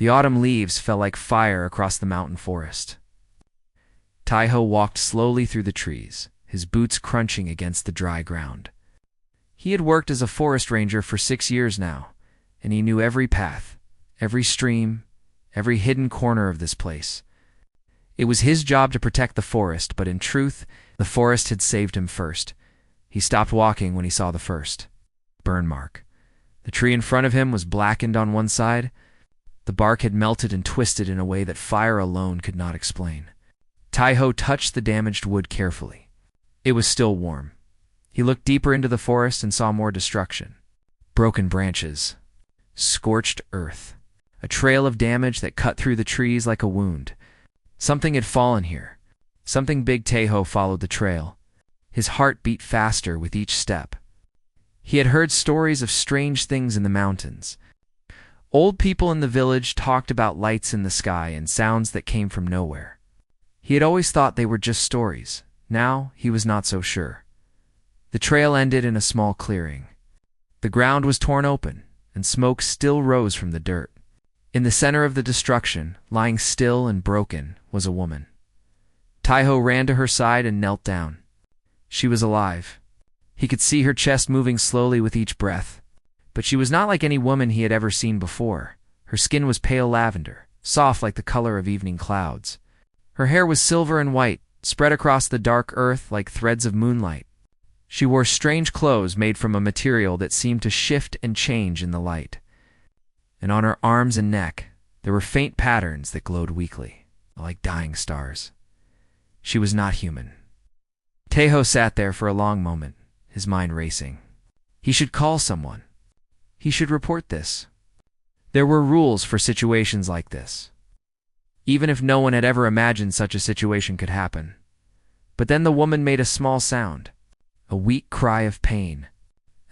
The autumn leaves fell like fire across the mountain forest. Taiho walked slowly through the trees, his boots crunching against the dry ground. He had worked as a forest ranger for 6 years now, and he knew every path, every stream, every hidden corner of this place. It was his job to protect the forest, but in truth, the forest had saved him first. He stopped walking when he saw the first burn mark. The tree in front of him was blackened on one side. The bark had melted and twisted in a way that fire alone could not explain. Taiho touched the damaged wood carefully. It was still warm. He looked deeper into the forest and saw more destruction. Broken branches, scorched earth, a trail of damage that cut through the trees like a wound. Something had fallen here. Something big. Taiho followed the trail. His heart beat faster with each step. He had heard stories of strange things in the mountains. Old people in the village talked about lights in the sky and sounds that came from nowhere. He had always thought they were just stories. Now he was not so sure. The trail ended in a small clearing. The ground was torn open, and smoke still rose from the dirt. In the center of the destruction, lying still and broken, was a woman. Taiho ran to her side and knelt down. She was alive. He could see her chest moving slowly with each breath. But she was not like any woman he had ever seen before. Her skin was pale lavender, soft like the color of evening clouds. Her hair was silver and white, spread across the dark earth like threads of moonlight. She wore strange clothes made from a material that seemed to shift and change in the light. And on her arms and neck, there were faint patterns that glowed weakly, like dying stars. She was not human. Taiho sat there for a long moment, his mind racing. He should call someone. He should report this. There were rules for situations like this, even if no one had ever imagined such a situation could happen. But then the woman made a small sound, a weak cry of pain,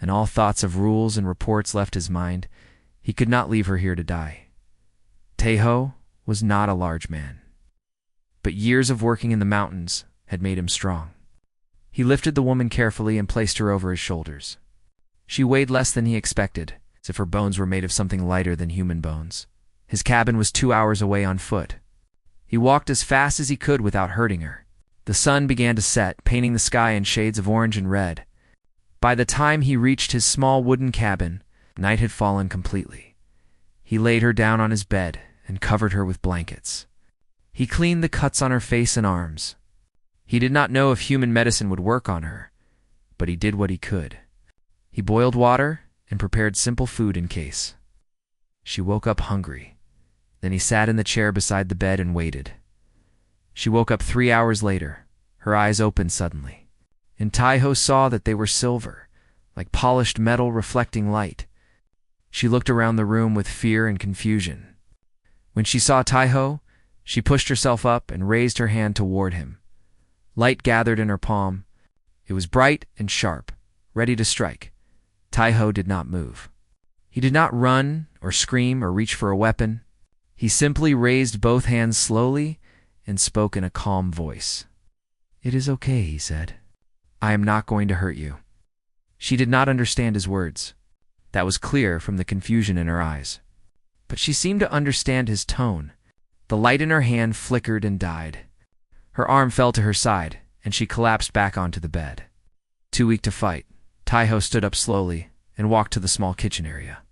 and all thoughts of rules and reports left his mind. He could not leave her here to die. Taiho was not a large man, but years of working in the mountains had made him strong. He lifted the woman carefully and placed her over his shoulders. She weighed less than he expected, as if her bones were made of something lighter than human bones. His cabin was 2 hours away on foot. He walked as fast as he could without hurting her. The sun began to set, painting the sky in shades of orange and red. By the time he reached his small wooden cabin, night had fallen completely. He laid her down on his bed and covered her with blankets. He cleaned the cuts on her face and arms. He did not know if human medicine would work on her, but he did what he could. He boiled water and prepared simple food in case. She woke up hungry. Then he sat in the chair beside the bed and waited. She woke up 3 hours later, her eyes opened suddenly. And Taiho saw that they were silver, like polished metal reflecting light. She looked around the room with fear and confusion. When she saw Taiho, she pushed herself up and raised her hand toward him. Light gathered in her palm. It was bright and sharp, ready to strike. Taiho did not move. He did not run or scream or reach for a weapon. He simply raised both hands slowly and spoke in a calm voice. "It is okay," he said. "I am not going to hurt you." She did not understand his words. That was clear from the confusion in her eyes. But she seemed to understand his tone. The light in her hand flickered and died. Her arm fell to her side, and she collapsed back onto the bed. Too weak to fight, Taiho stood up slowly and walked to the small kitchen area.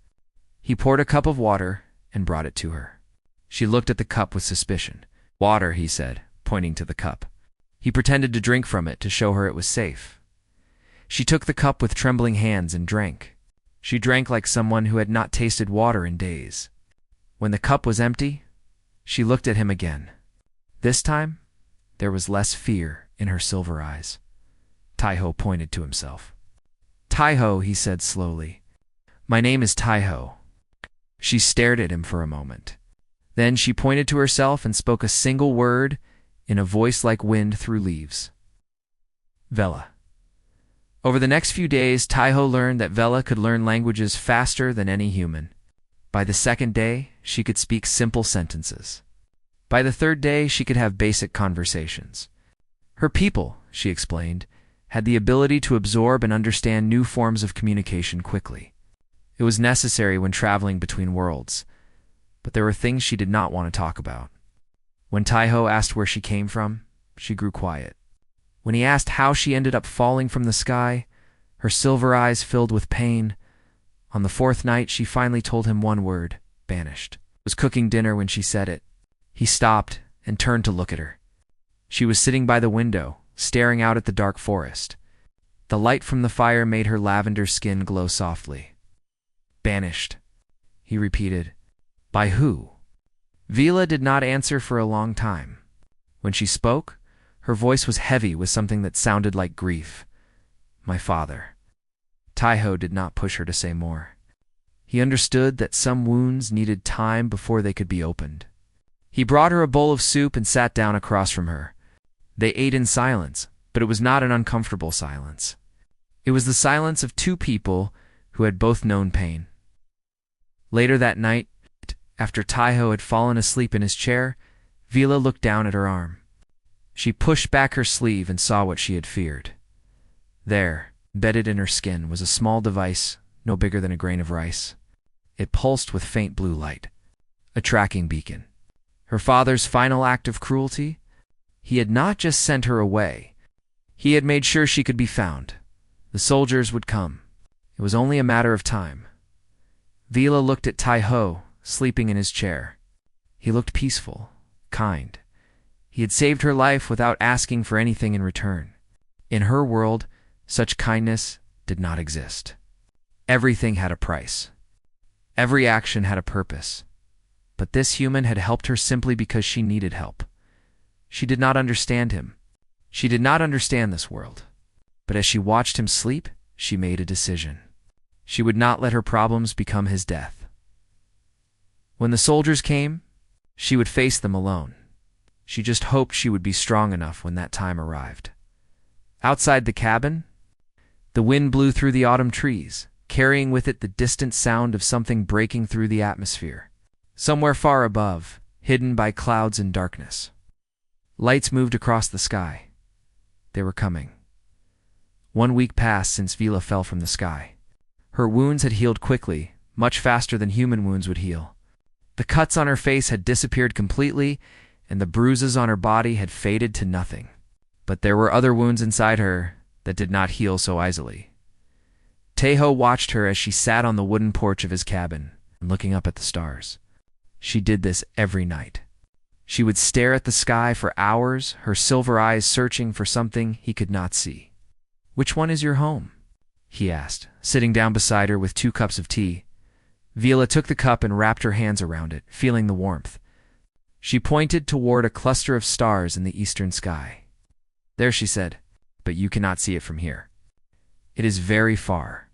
He poured a cup of water and brought it to her. She looked at the cup with suspicion. "Water," he said, pointing to the cup. He pretended to drink from it to show her it was safe. She took the cup with trembling hands and drank. She drank like someone who had not tasted water in days. When the cup was empty, she looked at him again. This time, there was less fear in her silver eyes. Taiho pointed to himself. "Taiho," he said slowly. "My name is Taiho." She stared at him for a moment. Then she pointed to herself and spoke a single word in a voice like wind through leaves. "Vela." Over the next few days, Taiho learned that Vela could learn languages faster than any human. By the second day, she could speak simple sentences. By the third day, she could have basic conversations. Her people, she explained, had the ability to absorb and understand new forms of communication quickly. It was necessary when traveling between worlds. But There were things she did not want to talk about. When Taiho asked where she came from, she grew quiet. When he asked how she ended up falling from the sky, her silver eyes filled with pain. On the fourth night, she finally told him one word: banished. Was cooking dinner when she said it. He stopped and turned to look at her. She was sitting by the window, staring out at the dark forest. The light from the fire made her lavender skin glow softly. Banished, he repeated. By who? Vila did not answer for a long time. When she spoke, her voice was heavy with something that sounded like grief. My father. Taiho did not push her to say more. He understood that some wounds needed time before they could be opened. He brought her a bowl of soup and sat down across from her. They ate in silence, but it was not an uncomfortable silence. It was the silence of two people who had both known pain. Later that night, after Taiho had fallen asleep in his chair, Vila looked down at her arm. She pushed back her sleeve and saw what she had feared. There, embedded in her skin, was a small device no bigger than a grain of rice. It pulsed with faint blue light. A tracking beacon. Her father's final act of cruelty? He had not just sent her away. He had made sure she could be found. The soldiers would come. It was only a matter of time. Vila looked at Taiho, sleeping in his chair. He looked peaceful, kind. He had saved her life without asking for anything in return. In her world, such kindness did not exist. Everything had a price. Every action had a purpose. But this human had helped her simply because she needed help. She did not understand him. She did not understand this world. But as she watched him sleep, she made a decision. She would not let her problems become his death. When the soldiers came, she would face them alone. She just hoped she would be strong enough when that time arrived. Outside the cabin, the wind blew through the autumn trees, carrying with it the distant sound of something breaking through the atmosphere. Somewhere far above, hidden by clouds and darkness. Lights moved across the sky. They were coming. 1 week passed since Vila fell from the sky. Her wounds had healed quickly, much faster than human wounds would heal. The cuts on her face had disappeared completely, and the bruises on her body had faded to nothing. But there were other wounds inside her that did not heal so easily. Taiho watched her as she sat on the wooden porch of his cabin, looking up at the stars. She did this every night. She would stare at the sky for hours, her silver eyes searching for something he could not see. "Which one is your home?" he asked, sitting down beside her with 2 cups of tea. Vila took the cup and wrapped her hands around it, feeling the warmth. She pointed toward a cluster of stars in the eastern sky. "There," she said, "but you cannot see it from here. It is very far.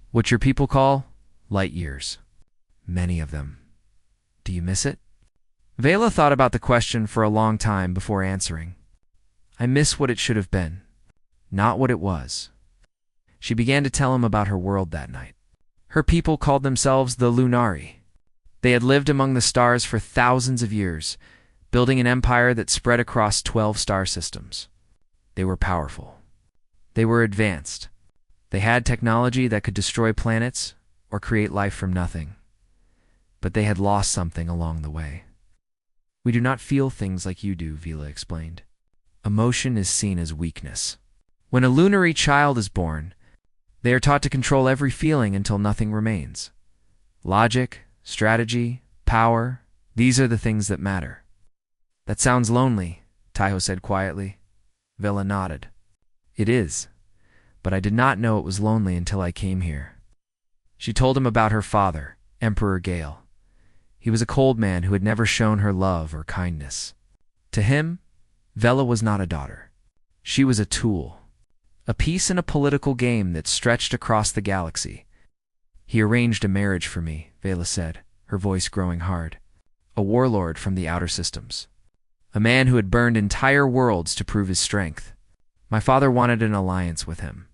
What your people call light years. Many of them. Do you miss it?" Vela thought about the question for a long time before answering. "I miss what it should have been, not what it was." She began to tell him about her world that night. Her people called themselves the Lunari. They had lived among the stars for thousands of years, building an empire that spread across 12 star systems. They were powerful. They were advanced. They had technology that could destroy planets or create life from nothing. But they had lost something along the way. "We do not feel things like you do," Vila explained. "Emotion is seen as weakness. When a Lunary child is born, they are taught to control every feeling until nothing remains. Logic, strategy, power, these are the things that matter." "That sounds lonely," Taiho said quietly. Vila nodded. "It is, but I did not know it was lonely until I came here." She told him about her father, Emperor Gale. He was a cold man who had never shown her love or kindness. To him, Vela was not a daughter. She was a tool. A piece in a political game that stretched across the galaxy. "He arranged a marriage for me," Vela said, her voice growing hard. "A warlord from the outer systems. A man who had burned entire worlds to prove his strength. My father wanted an alliance with him.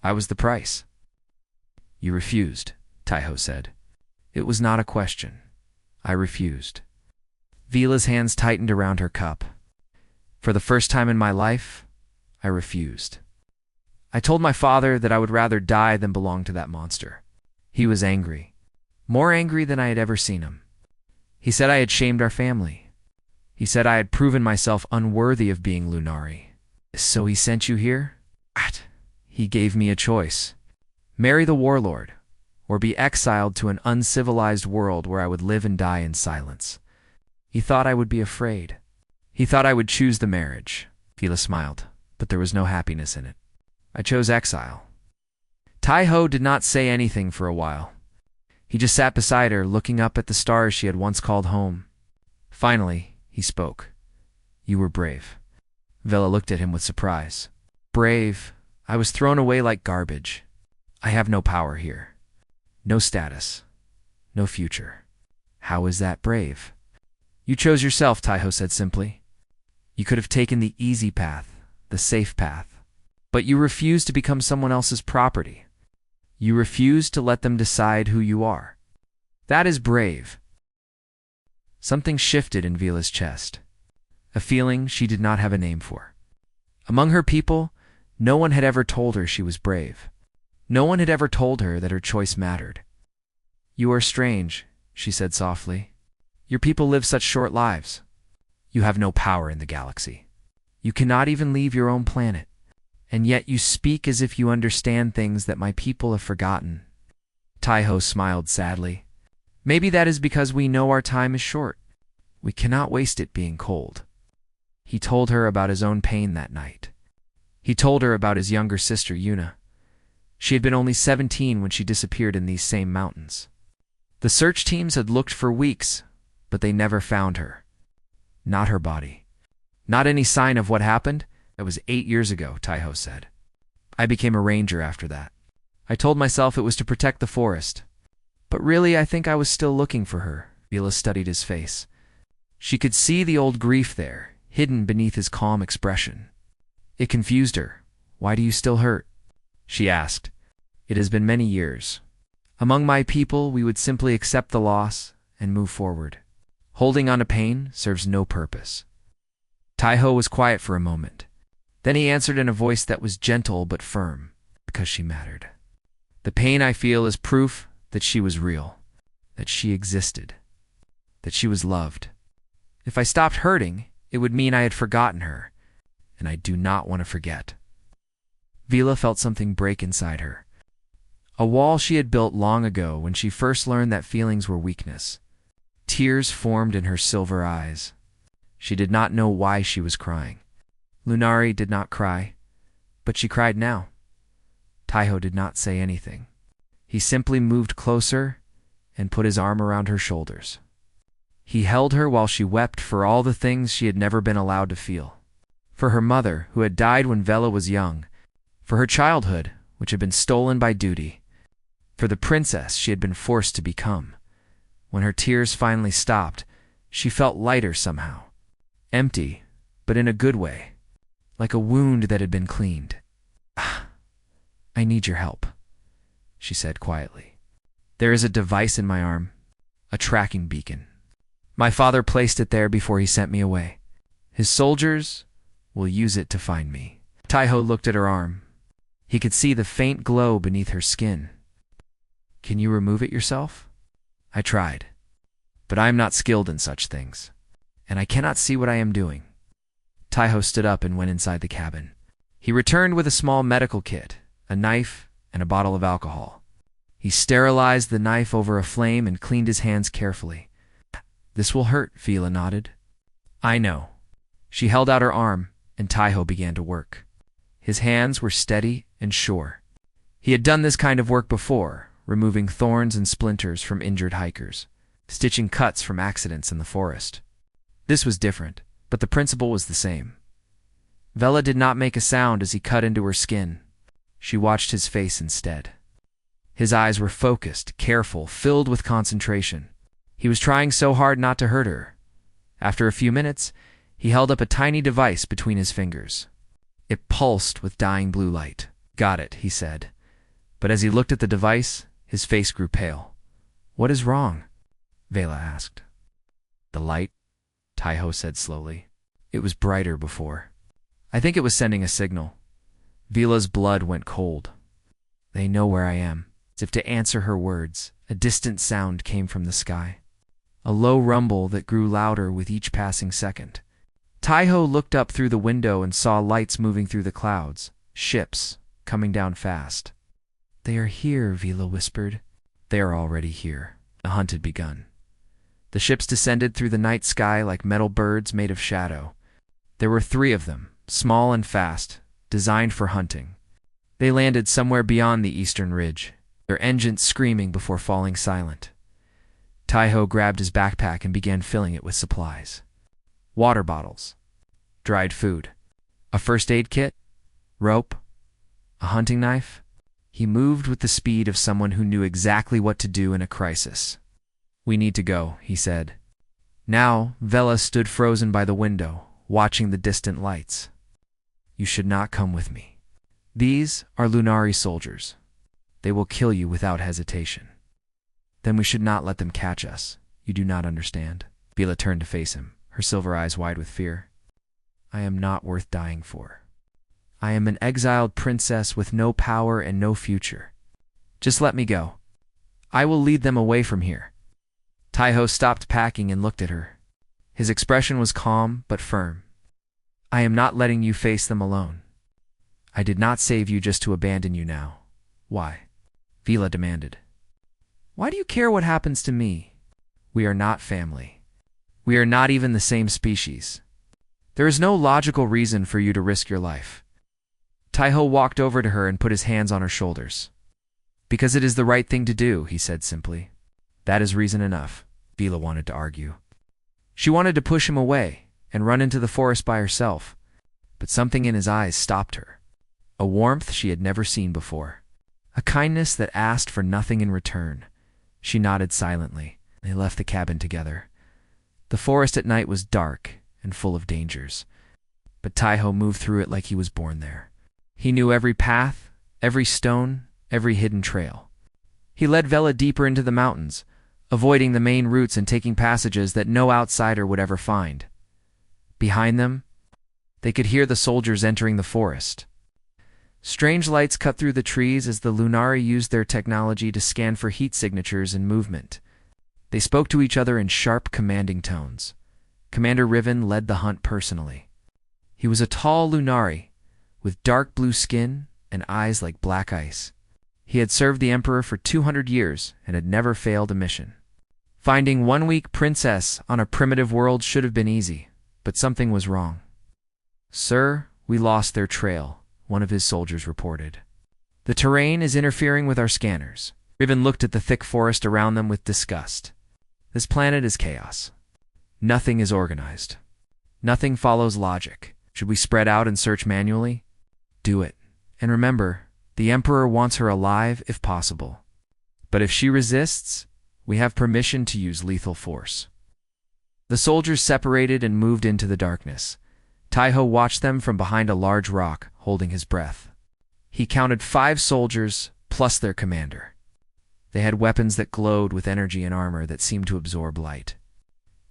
I was the price." "You refused," Taiho said. "It was not a question. I refused." Vila's hands tightened around her cup. "For the first time in my life, I refused. I told my father that I would rather die than belong to that monster. He was angry. More angry than I had ever seen him. He said I had shamed our family. He said I had proven myself unworthy of being Lunari. So he sent you here? What? He gave me a choice. Marry the warlord, or be exiled to an uncivilized world where I would live and die in silence. He thought I would be afraid. He thought I would choose the marriage. Vila smiled, but there was no happiness in it. I chose exile. Tai-Ho did not say anything for a while. He just sat beside her, looking up at the stars she had once called home. Finally, he spoke. You were brave. Vela looked at him with surprise. Brave? I was thrown away like garbage. I have no power here. No status. No future. How is that brave? You chose yourself, Tai-Ho said simply. You could have taken the easy path, the safe path. But you refused to become someone else's property. You refused to let them decide who you are. That is brave. Something shifted in Vila's chest. A feeling she did not have a name for. Among her people, no one had ever told her she was brave. No one had ever told her that her choice mattered. You are strange, she said softly. Your people live such short lives. You have no power in the galaxy. You cannot even leave your own planet. And yet you speak as if you understand things that my people have forgotten. Tai-Ho smiled sadly. Maybe that is because we know our time is short. We cannot waste it being cold. He told her about his own pain that night. He told her about his younger sister, Yuna. She had been only 17 when she disappeared in these same mountains. The search teams had looked for weeks, but they never found her. Not her body. Not any sign of what happened. It was 8 years ago, Tai-Ho said. I became a ranger after that. I told myself it was to protect the forest. But really, I think I was still looking for her. Vila studied his face. She could see the old grief there, hidden beneath his calm expression. It confused her. Why do you still hurt? She asked. It has been many years. Among my people, we would simply accept the loss and move forward. Holding on to pain serves no purpose. Tai-Ho was quiet for a moment. Then he answered in a voice that was gentle but firm, because she mattered. The pain I feel is proof that she was real, that she existed, that she was loved. If I stopped hurting, it would mean I had forgotten her, and I do not want to forget. Vila felt something break inside her. A wall she had built long ago when she first learned that feelings were weakness. Tears formed in her silver eyes. She did not know why she was crying. Lunari did not cry, but she cried now. Tai-Ho did not say anything. He simply moved closer and put his arm around her shoulders. He held her while she wept for all the things she had never been allowed to feel. For her mother, who had died when Vela was young. For her childhood, which had been stolen by duty. For the princess she had been forced to become. When her tears finally stopped, she felt lighter somehow. Empty, but in a good way. Like a wound that had been cleaned. I need your help, she said quietly. There is a device in my arm, a tracking beacon. My father placed it there before he sent me away. His soldiers will use it to find me. Tai-Ho looked at her arm. He could see the faint glow beneath her skin. Can you remove it yourself? I tried, but I am not skilled in such things, and I cannot see what I am doing. Tai-Ho stood up and went inside the cabin. He returned with a small medical kit, a knife, and a bottle of alcohol. He sterilized the knife over a flame and cleaned his hands carefully. This will hurt, Vila nodded. I know. She held out her arm, and Tai-Ho began to work. His hands were steady and sure. He had done this kind of work before, removing thorns and splinters from injured hikers, stitching cuts from accidents in the forest. This was different, but the principle was the same. Vela did not make a sound as he cut into her skin. She watched his face instead. His eyes were focused, careful, filled with concentration. He was trying so hard not to hurt her. After a few minutes, he held up a tiny device between his fingers. It pulsed with dying blue light. Got it, he said. But as he looked at the device, his face grew pale. What is wrong? Vela asked. The light, Tai-Ho said slowly. It was brighter before. I think it was sending a signal. Vila's blood went cold. They know where I am. As if to answer her words, a distant sound came from the sky. a low rumble that grew louder with each passing second. Taiho looked up through the window and saw lights moving through the clouds, ships coming down fast. "They are here," Vila whispered. "They are already here." The hunt had begun. The ships descended through the night sky like metal birds made of shadow. There were 3 of them, small and fast, designed for hunting. They landed somewhere beyond the eastern ridge, their engines screaming before falling silent. Taiho grabbed his backpack and began filling it with supplies. Water bottles, dried food, a first aid kit, rope, a hunting knife. He moved with the speed of someone who knew exactly what to do in a crisis. "We need to go," he said. Now, Vela stood frozen by the window, watching the distant lights. "You should not come with me. These are Lunari soldiers. They will kill you without hesitation." "Then we should not let them catch us. You do not understand." Vela turned to face him, her silver eyes wide with fear. "I am not worth dying for. I am an exiled princess with no power and no future. Just let me go. I will lead them away from here." Taiho stopped packing and looked at her. His expression was calm but firm. "I am not letting you face them alone. I did not save you just to abandon you now." "Why?" Vila demanded. "Why do you care what happens to me? We are not family. We are not even the same species. There is no logical reason for you to risk your life." Taiho walked over to her and put his hands on her shoulders. "Because it is the right thing to do," he said simply. "That is reason enough." Vila wanted to argue. She wanted to push him away and run into the forest by herself, but something in his eyes stopped her. A warmth she had never seen before. A kindness that asked for nothing in return. She nodded silently. They left the cabin together. The forest at night was dark and full of dangers, but Taiho moved through it like he was born there. He knew every path, every stone, every hidden trail. He led Vela deeper into the mountains, avoiding the main routes and taking passages that no outsider would ever find. Behind them, they could hear the soldiers entering the forest. Strange lights cut through the trees as the Lunari used their technology to scan for heat signatures and movement. They spoke to each other in sharp, commanding tones. Commander Riven led the hunt personally. He was a tall Lunari, with dark blue skin and eyes like black ice. He had served the Emperor for 200 years and had never failed a mission. Finding one weak princess on a primitive world should have been easy, but something was wrong. "Sir, we lost their trail," one of his soldiers reported. "The terrain is interfering with our scanners." Riven looked at the thick forest around them with disgust. "This planet is chaos. Nothing is organized. Nothing follows logic. Should we spread out and search manually? Do it. And remember, the Emperor wants her alive if possible. But if she resists, we have permission to use lethal force." The soldiers separated and moved into the darkness. Taiho watched them from behind a large rock, holding his breath. He counted 5 soldiers plus their commander. They had weapons that glowed with energy and armor that seemed to absorb light.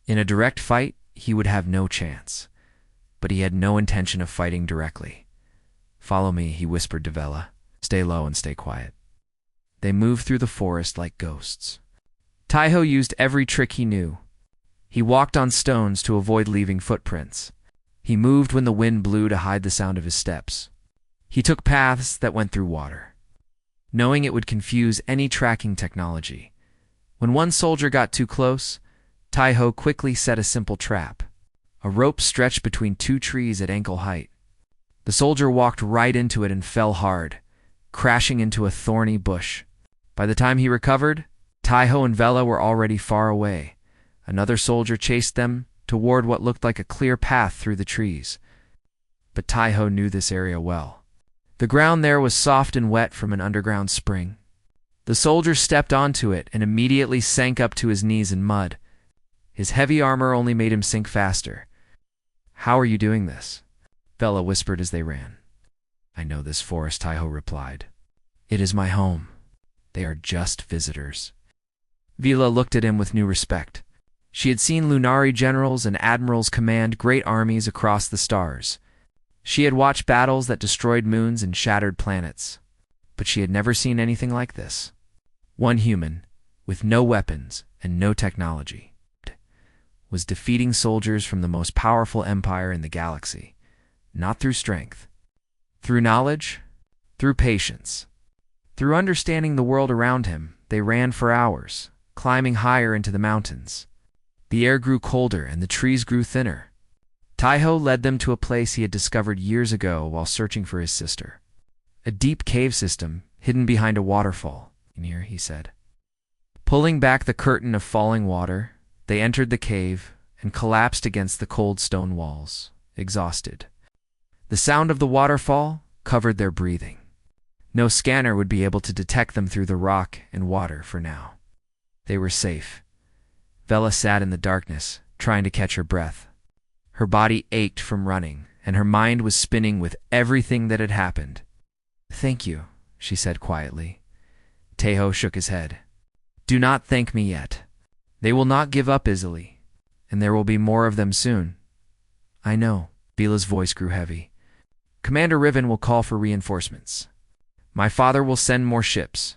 In a direct fight, he would have no chance. But he had no intention of fighting directly. "Follow me," he whispered to Vela. "Stay low and stay quiet." They moved through the forest like ghosts. Taiho used every trick he knew. He walked on stones to avoid leaving footprints. He moved when the wind blew to hide the sound of his steps. He took paths that went through water, knowing it would confuse any tracking technology. When one soldier got too close, Taiho quickly set a simple trap. A rope stretched between 2 trees at ankle height. The soldier walked right into it and fell hard, crashing into a thorny bush. By the time he recovered, Taiho and Vela were already far away. Another soldier chased them toward what looked like a clear path through the trees. But Taiho knew this area well. The ground there was soft and wet from an underground spring. The soldier stepped onto it and immediately sank up to his knees in mud. His heavy armor only made him sink faster. "How are you doing this?" Vela whispered as they ran. "I know this forest," Taiho replied. "It is my home. They are just visitors." Vila looked at him with new respect. She had seen Lunari generals and admirals command great armies across the stars. She had watched battles that destroyed moons and shattered planets. But she had never seen anything like this. One human, with no weapons and no technology. was defeating soldiers from the most powerful empire in the galaxy, not through strength. Through knowledge, through patience, through understanding the world around him, they ran for hours, climbing higher into the mountains. The air grew colder and the trees grew thinner. Taiho led them to a place he had discovered years ago while searching for his sister. A deep cave system, hidden behind a waterfall. "In here," he said. Pulling back the curtain of falling water, they entered the cave and collapsed against the cold stone walls, exhausted. The sound of the waterfall covered their breathing. No scanner would be able to detect them through the rock and water for now. They were safe. Vela sat in the darkness, trying to catch her breath. Her body ached from running, and her mind was spinning with everything that had happened. "Thank you," she said quietly. Taiho shook his head. "Do not thank me yet. They will not give up easily, and there will be more of them soon." "I know." Vela's voice grew heavy. "Commander Riven will call for reinforcements. My father will send more ships,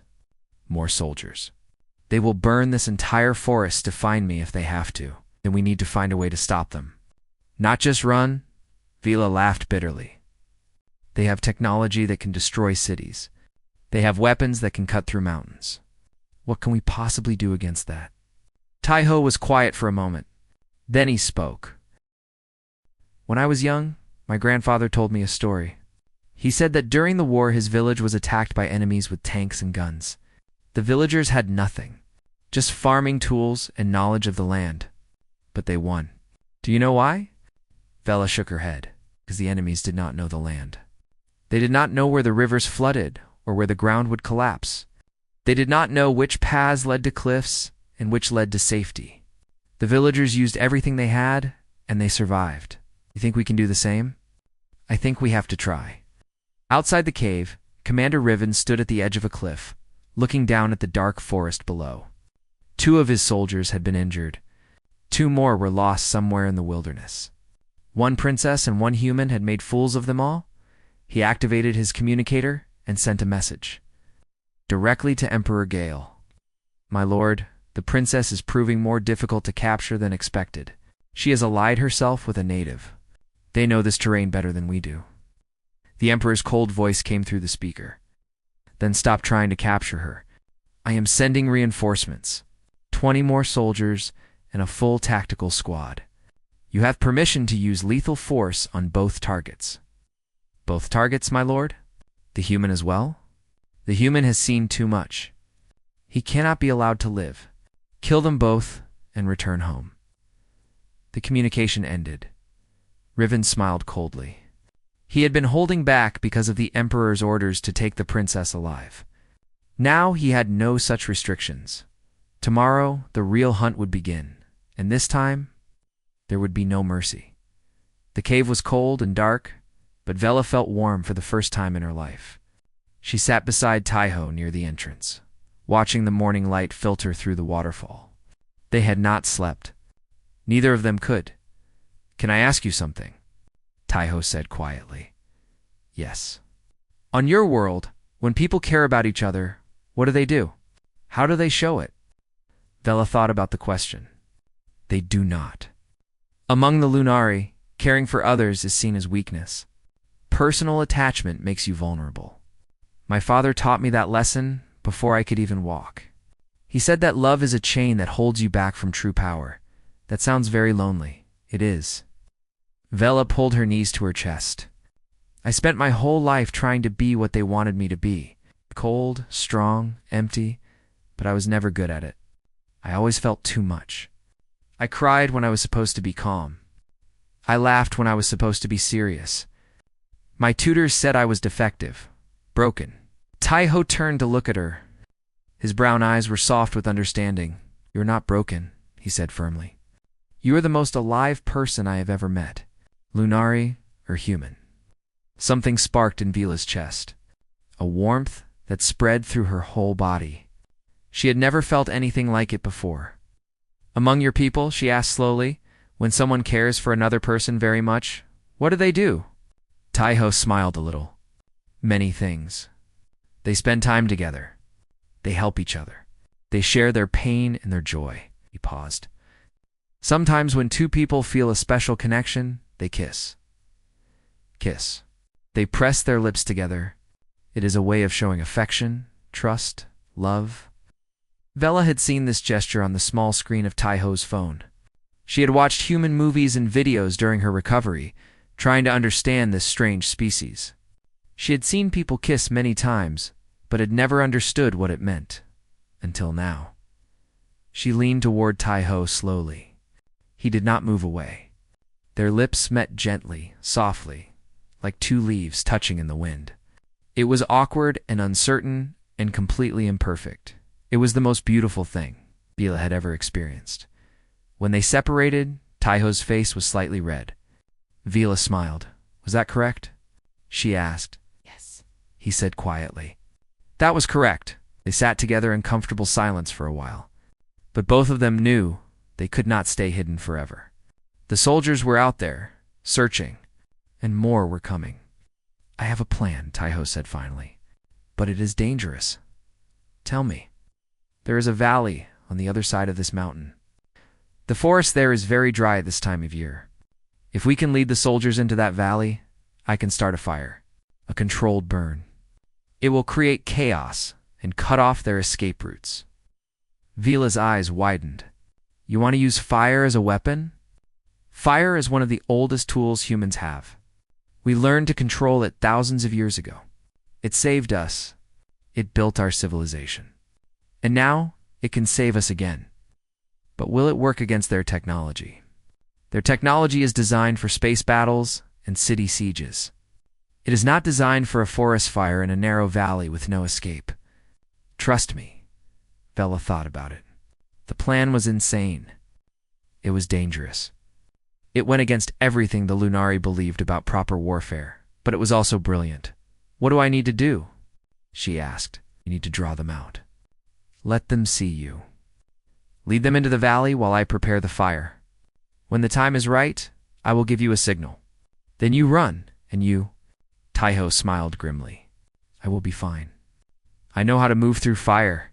more soldiers. They will burn this entire forest to find me if they have to, and we need to find a way to stop them. Not just run." Vela laughed bitterly. "They have technology that can destroy cities. They have weapons that can cut through mountains. What can we possibly do against that?" Taiho was quiet for a moment. Then he spoke. "When I was young, my grandfather told me a story. He said that during the war his village was attacked by enemies with tanks and guns. The villagers had nothing, just farming tools and knowledge of the land. But they won. Do you know why?" Vela shook her head. "Because the enemies did not know the land. They did not know where the rivers flooded or where the ground would collapse. They did not know which paths led to cliffs and which led to safety. The villagers used everything they had, and they survived. You think we can do the same?" "I think we have to try." Outside the cave, Commander Riven stood at the edge of a cliff, looking down at the dark forest below. 2 of his soldiers had been injured. 2 more were lost somewhere in the wilderness. 1 princess and 1 human had made fools of them all. He activated his communicator and sent a message. Directly to Emperor Gale. "My lord, the princess is proving more difficult to capture than expected. She has allied herself with a native. They know this terrain better than we do." The Emperor's cold voice came through the speaker. "Then stop trying to capture her. I am sending reinforcements. 20 more soldiers and a full tactical squad. You have permission to use lethal force on both targets." "Both targets, my lord? The human as well?" "The human has seen too much. He cannot be allowed to live. Kill them both and return home." The communication ended. Riven smiled coldly. He had been holding back because of the Emperor's orders to take the princess alive. Now he had no such restrictions. Tomorrow, the real hunt would begin, and this time, there would be no mercy. The cave was cold and dark, but Vela felt warm for the first time in her life. She sat beside Taiho near the entrance, watching the morning light filter through the waterfall. They had not slept. Neither of them could. "Can I ask you something?" Taiho said quietly. "Yes." "On your world, when people care about each other, what do they do? How do they show it?" Vela thought about the question. "They do not. Among the Lunari, caring for others is seen as weakness. Personal attachment makes you vulnerable. My father taught me that lesson before I could even walk. He said that love is a chain that holds you back from true power. That sounds very lonely. It is." Vela pulled her knees to her chest. "I spent my whole life trying to be what they wanted me to be. Cold, strong, empty, but I was never good at it. I always felt too much. I cried when I was supposed to be calm. I laughed when I was supposed to be serious. My tutors said I was defective, broken." Taiho turned to look at her. His brown eyes were soft with understanding. "You're not broken," he said firmly. "You are the most alive person I have ever met, Lunari or human." Something sparked in Vela's chest, a warmth that spread through her whole body. She had never felt anything like it before. "Among your people," she asked slowly, "when someone cares for another person very much, what do they do?" Taiho smiled a little. "Many things. They spend time together. They help each other. They share their pain and their joy." He paused. Sometimes when two people feel a special connection, they kiss. Kiss. They press their lips together. It is a way of showing affection, trust, love. Vela had seen this gesture on the small screen of Taiho's phone. She had watched human movies and videos during her recovery, trying to understand this strange species. She had seen people kiss many times, but had never understood what it meant. Until now. She leaned toward Taiho slowly. He did not move away. Their lips met gently, softly, like two leaves touching in the wind. It was awkward and uncertain and completely imperfect. It was the most beautiful thing Vela had ever experienced. When they separated, Taiho's face was slightly red. Vela smiled. "Was that correct?" she asked. Yes, he said quietly. That was correct. They sat together in comfortable silence for a while. But both of them knew they could not stay hidden forever. The soldiers were out there, searching, and more were coming. "I have a plan," Taiho said finally. "But it is dangerous. Tell me." "There is a valley on the other side of this mountain. The forest there is very dry this time of year. If we can lead the soldiers into that valley, I can start a fire, a controlled burn. It will create chaos and cut off their escape routes." Vela's eyes widened. "You want to use fire as a weapon?" "Fire is one of the oldest tools humans have. We learned to control it thousands of years ago. It saved us. It built our civilization. And now it can save us again. But will it work against their technology? Their technology is designed for space battles and city sieges. It is not designed for a forest fire in a narrow valley with no escape. Trust me." Vela thought about it. The plan was insane. It was dangerous. It went against everything the Lunari believed about proper warfare, but it was also brilliant. "What do I need to do?" she asked. "You need to draw them out. Let them see you. Lead them into the valley while I prepare the fire. When the time is right, I will give you a signal. Then you run, and you—" Taiho smiled grimly. "I will be fine. I know how to move through fire.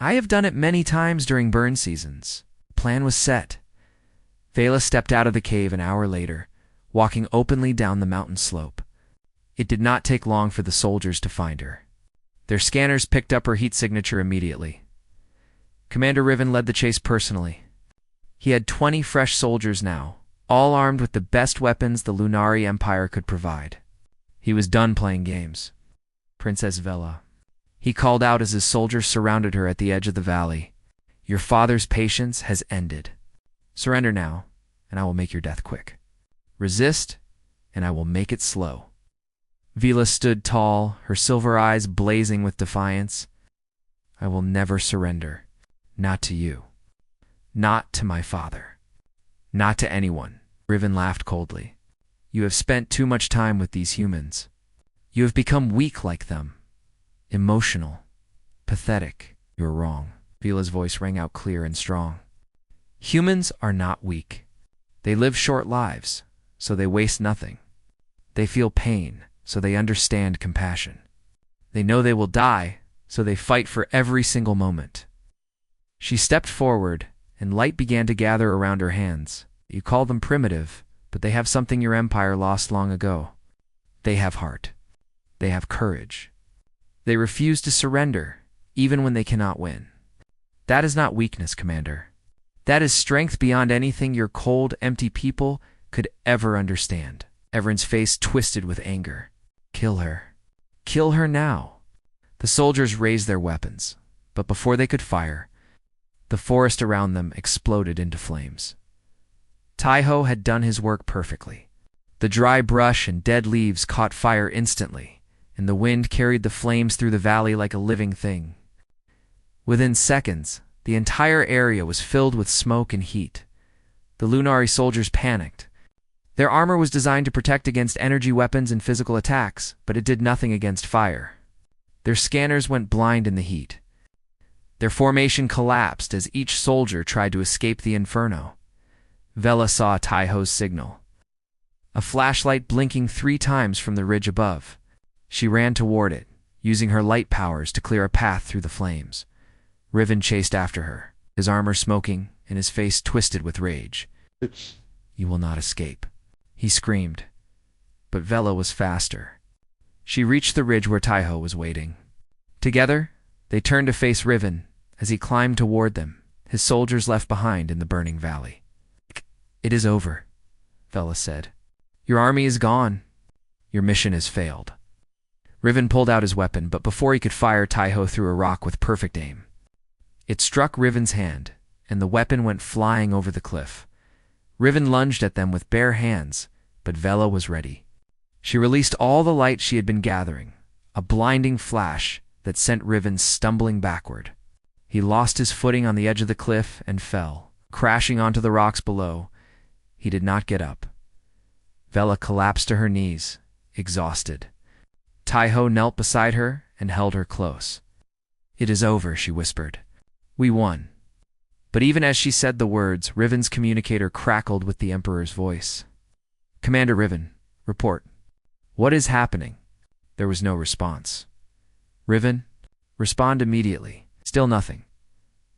I have done it many times during burn seasons." The plan was set. Vela stepped out of the cave an hour later, walking openly down the mountain slope. It did not take long for the soldiers to find her. Their scanners picked up her heat signature immediately. Commander Riven led the chase personally. He had 20 fresh soldiers now, all armed with the best weapons the Lunari Empire could provide. He was done playing games. "Princess Vela," he called out as his soldiers surrounded her at the edge of the valley. "Your father's patience has ended. Surrender now, and I will make your death quick. Resist, and I will make it slow." Vela stood tall, her silver eyes blazing with defiance. "I will never surrender. Not to you. Not to my father. Not to anyone." Riven laughed coldly. "You have spent too much time with these humans. You have become weak like them. Emotional. Pathetic. You're wrong." Vela's voice rang out clear and strong. "Humans are not weak. They live short lives, so they waste nothing. They feel pain, so they understand compassion. They know they will die, so they fight for every single moment." She stepped forward, and light began to gather around her hands. "You call them primitive, but they have something your empire lost long ago. They have heart. They have courage. They refuse to surrender, even when they cannot win. That is not weakness, Commander. That is strength beyond anything your cold, empty people could ever understand." Evren's face twisted with anger. "Kill her. Kill her now." The soldiers raised their weapons, but before they could fire, the forest around them exploded into flames. Taiho had done his work perfectly. The dry brush and dead leaves caught fire instantly, and the wind carried the flames through the valley like a living thing. Within seconds, the entire area was filled with smoke and heat. The Lunari soldiers panicked. Their armor was designed to protect against energy weapons and physical attacks, but it did nothing against fire. Their scanners went blind in the heat. Their formation collapsed as each soldier tried to escape the inferno. Vela saw Taiho's signal. A flashlight blinking 3 times from the ridge above. She ran toward it, using her light powers to clear a path through the flames. Riven chased after her, his armor smoking, and his face twisted with rage. "You will not escape," he screamed. But Vela was faster. She reached the ridge where Taiho was waiting. Together, they turned to face Riven as he climbed toward them, his soldiers left behind in the burning valley. "It is over," Vela said. "Your army is gone. Your mission has failed." Riven pulled out his weapon, but before he could fire, Taiho threw a rock with perfect aim. It struck Riven's hand, and the weapon went flying over the cliff. Riven lunged at them with bare hands, but Vela was ready. She released all the light she had been gathering, a blinding flash that sent Riven stumbling backward. He lost his footing on the edge of the cliff and fell, crashing onto the rocks below. He did not get up. Vela collapsed to her knees, exhausted. Taiho knelt beside her and held her close. "It is over," she whispered. "We won." But even as she said the words, Riven's communicator crackled with the Emperor's voice. "Commander Riven, report. What is happening?" There was no response. "Riven, respond immediately." Still nothing.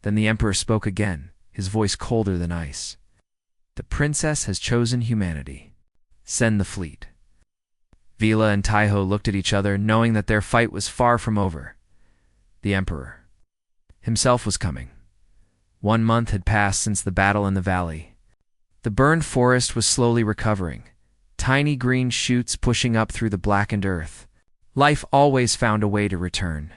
Then the Emperor spoke again, his voice colder than ice. "The princess has chosen humanity. Send the fleet." Vela and Taiho looked at each other, knowing that their fight was far from over. The Emperor himself was coming. 1 month had passed since the battle in the valley. The burned forest was slowly recovering, tiny green shoots pushing up through the blackened earth. Life always found a way to return.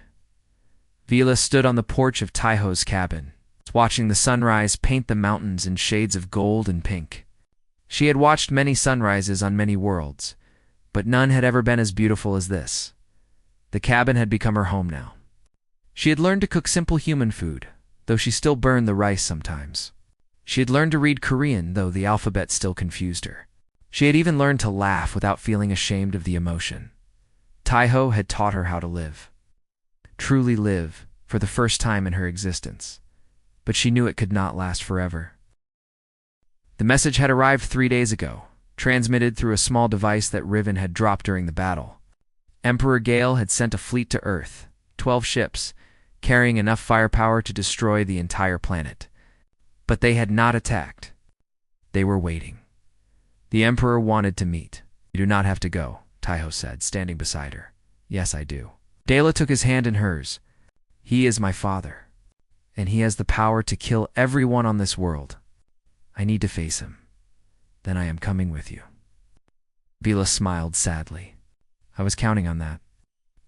Vela stood on the porch of Taiho's cabin, watching the sunrise paint the mountains in shades of gold and pink. She had watched many sunrises on many worlds, but none had ever been as beautiful as this. The cabin had become her home now. She had learned to cook simple human food, though she still burned the rice sometimes. She had learned to read Korean, though the alphabet still confused her. She had even learned to laugh without feeling ashamed of the emotion. Taiho had taught her how to live. Truly live, for the first time in her existence. But she knew it could not last forever. The message had arrived 3 days ago, transmitted through a small device that Riven had dropped during the battle. Emperor Gale had sent a fleet to Earth, 12 ships, carrying enough firepower to destroy the entire planet. But they had not attacked. They were waiting. The Emperor wanted to meet. "You do not have to go," Taiho said, standing beside her. "Yes, I do." Dela took his hand in hers. "He is my father, and he has the power to kill everyone on this world. I need to face him. Then I am coming with you." Vela smiled sadly. "I was counting on that."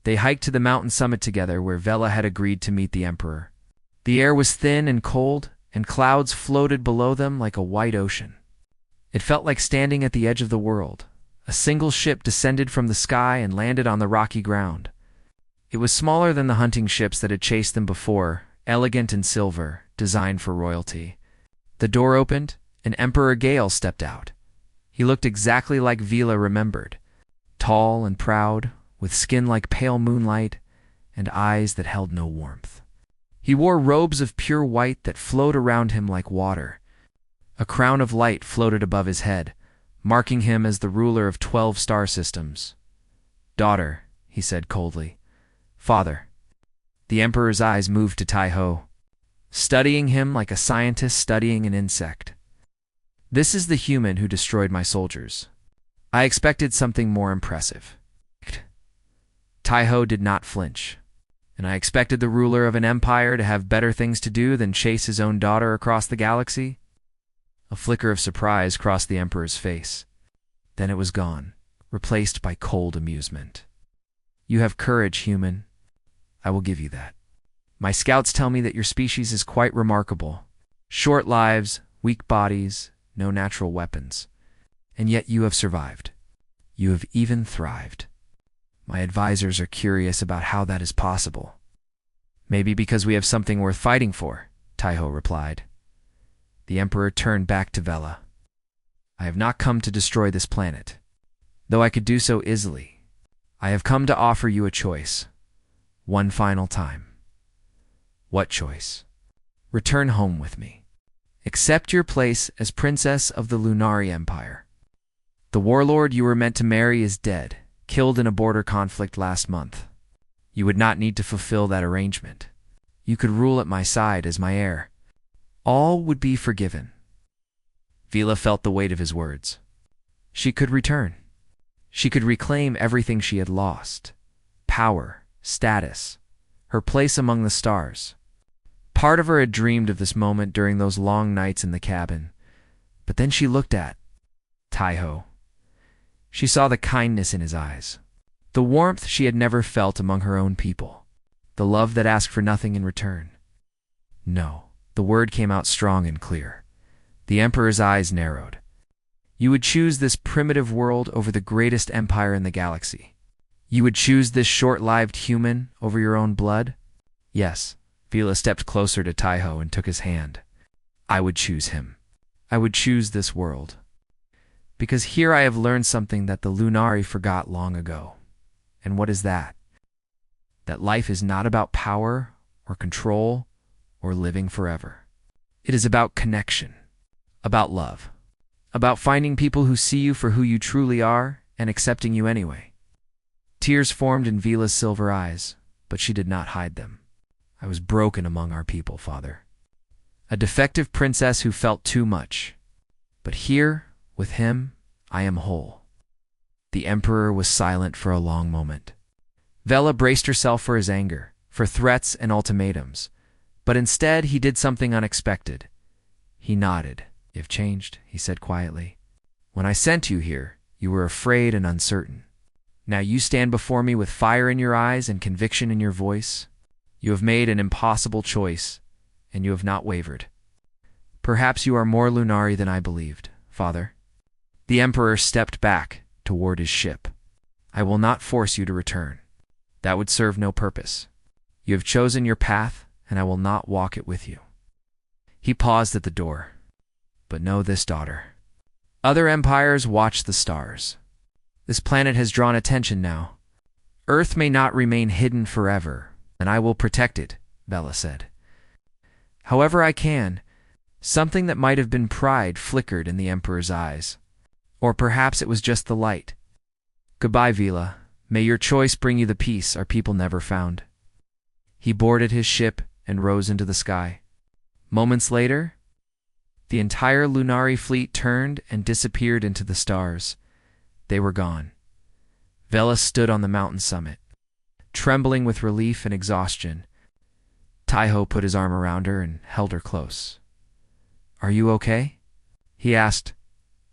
They hiked to the mountain summit together, where Vela had agreed to meet the Emperor. The air was thin and cold, and clouds floated below them like a white ocean. It felt like standing at the edge of the world. A single ship descended from the sky and landed on the rocky ground. It was smaller than the hunting ships that had chased them before, elegant in silver, designed for royalty. The door opened, and Emperor Gale stepped out. He looked exactly like Vela remembered, tall and proud, with skin like pale moonlight, and eyes that held no warmth. He wore robes of pure white that flowed around him like water. A crown of light floated above his head, marking him as the ruler of 12 star systems. "Daughter," he said coldly. "Father." The Emperor's eyes moved to Taiho, studying him like a scientist studying an insect. "This is the human who destroyed my soldiers. I expected something more impressive." Taiho did not flinch. "And I expected the ruler of an empire to have better things to do than chase his own daughter across the galaxy?" A flicker of surprise crossed the Emperor's face. Then it was gone, replaced by cold amusement. "You have courage, human. I will give you that. My scouts tell me that your species is quite remarkable. Short lives, weak bodies, no natural weapons. And yet you have survived. You have even thrived. My advisors are curious about how that is possible." "Maybe because we have something worth fighting for," Taiho replied. The Emperor turned back to Vela. "I have not come to destroy this planet, though I could do so easily. I have come to offer you a choice. One final time." "What choice?" "Return home with me. Accept your place as Princess of the Lunari Empire. The warlord you were meant to marry is dead, killed in a border conflict last month. You would not need to fulfill that arrangement. You could rule at my side as my heir." All would be forgiven. Vila felt the weight of his words. She could return. She could reclaim everything she had lost. Power, status, her place among the stars. Part of her had dreamed of this moment during those long nights in the cabin. But then she looked at Taiho. She saw the kindness in his eyes, the warmth she had never felt among her own people, the love that asked for nothing in return. No, the word came out strong and clear. The Emperor's eyes narrowed. You would choose this primitive world over the greatest empire in the galaxy. You would choose this short-lived human over your own blood? Yes. Vila stepped closer to Taiho and took his hand. I would choose him. I would choose this world. Because here I have learned something that the Lunari forgot long ago. And what is that? That life is not about power or control or living forever. It is about connection, about love, about finding people who see you for who you truly are and accepting you anyway. Tears formed in Vila's silver eyes, but she did not hide them. I was broken among our people, Father. A defective princess who felt too much. But here, with him, I am whole. The Emperor was silent for a long moment. Vela braced herself for his anger, for threats and ultimatums. But instead, he did something unexpected. He nodded. You've changed, he said quietly. When I sent you here, you were afraid and uncertain. Now you stand before me with fire in your eyes and conviction in your voice. You have made an impossible choice, and you have not wavered. Perhaps you are more Lunari than I believed, Father. The Emperor stepped back toward his ship. I will not force you to return. That would serve no purpose. You have chosen your path, and I will not walk it with you. He paused at the door. But know this, daughter. Other empires watch the stars. This planet has drawn attention now. Earth may not remain hidden forever, and I will protect it, Vela said. However I can. Something that might have been pride flickered in the Emperor's eyes. Or perhaps it was just the light. Goodbye, Vila. May your choice bring you the peace our people never found. He boarded his ship and rose into the sky. Moments later, the entire Lunari fleet turned and disappeared into the stars. They were gone. Vela stood on the mountain summit, trembling with relief and exhaustion. Taiho put his arm around her and held her close. Are you okay? He asked.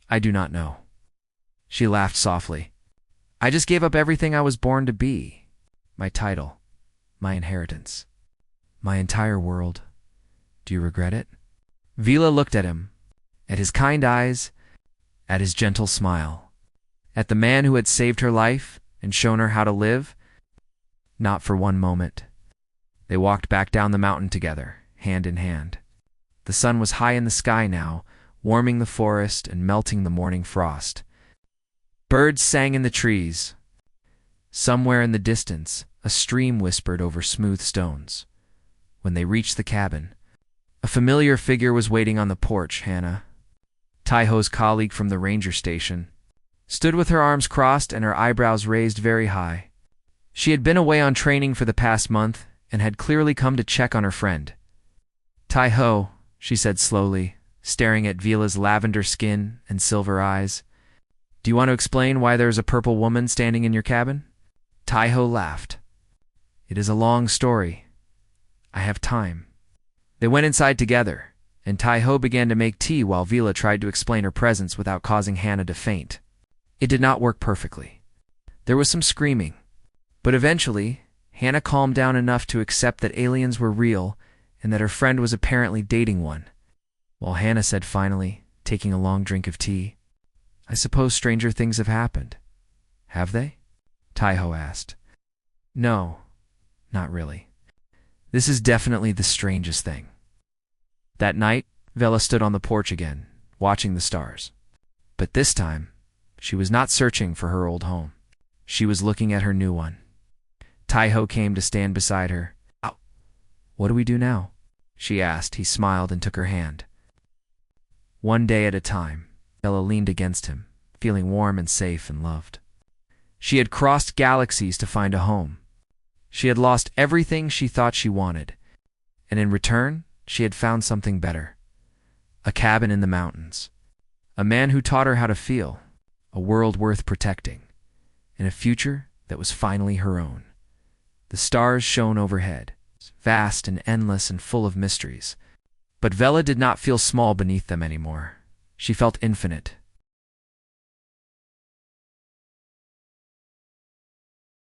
I do not know. She laughed softly. I just gave up everything I was born to be. My title, my inheritance, my entire world. Do you regret it? Vila looked at him, at his kind eyes, at his gentle smile, at the man who had saved her life and shown her how to live. Not for one moment. They walked back down the mountain together, hand in hand. The sun was high in the sky now, warming the forest and melting the morning frost. Birds sang in the trees. Somewhere in the distance, a stream whispered over smooth stones. When they reached the cabin, a familiar figure was waiting on the porch. Hannah, Taiho's colleague from the ranger station, stood with her arms crossed and her eyebrows raised very high. She had been away on training for the past month and had clearly come to check on her friend. Taiho, she said slowly, staring at Vila's lavender skin and silver eyes. Do you want to explain why there is a purple woman standing in your cabin? Taiho laughed. It is a long story. I have time. They went inside together, and Taiho began to make tea while Vila tried to explain her presence without causing Hannah to faint. It did not work perfectly. There was some screaming, but eventually, Hannah calmed down enough to accept that aliens were real and that her friend was apparently dating one. While Hannah said finally, taking a long drink of tea, I suppose stranger things have happened. Have they? Taiho asked. No, not really. This is definitely the strangest thing. That night, Vela stood on the porch again, watching the stars. But this time, she was not searching for her old home. She was looking at her new one. Taiho came to stand beside her. Oh, what do we do now? She asked. He smiled and took her hand. One day at a time, Vela leaned against him, feeling warm and safe and loved. She had crossed galaxies to find a home. She had lost everything she thought she wanted, and in return, she had found something better. a cabin in the mountains, a man who taught her how to feel, a world worth protecting, and a future that was finally her own. The stars shone overhead, vast and endless and full of mysteries. But Vela did not feel small beneath them anymore. She felt infinite,